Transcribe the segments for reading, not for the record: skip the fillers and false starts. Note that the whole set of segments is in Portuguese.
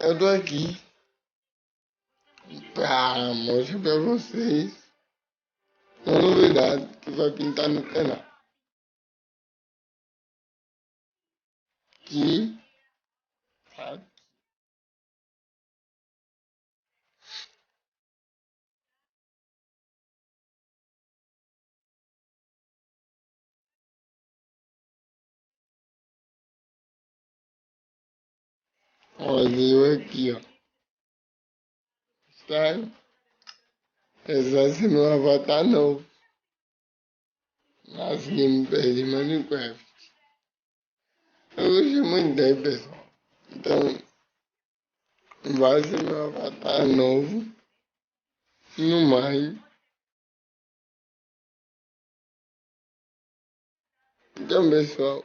Eu tô aqui pra mostrar pra vocês uma novidade que vai pintar no canal. Que tá. Olha eu aqui, ó. Certo? Esse vai ser meu avatar novo. Nas gameplays de Minecraft. Eu gostei muito dele, pessoal. Então, vai ser meu avatar novo. No mais. Então, pessoal.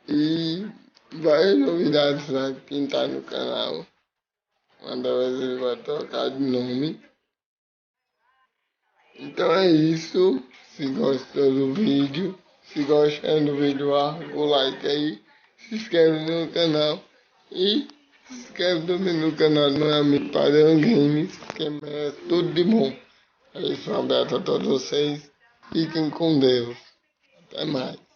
E várias novidades vai pintar no canal. Quando você vai trocar de nome. Então é isso. Se gostou do vídeo, se gostando do vídeo, arrocha o like aí, se inscreve no canal e se inscreve também no canal do meu amigo Padrão Games, que merece tudo de bom. É isso, um abraço a todos vocês, fiquem com Deus. Até mais.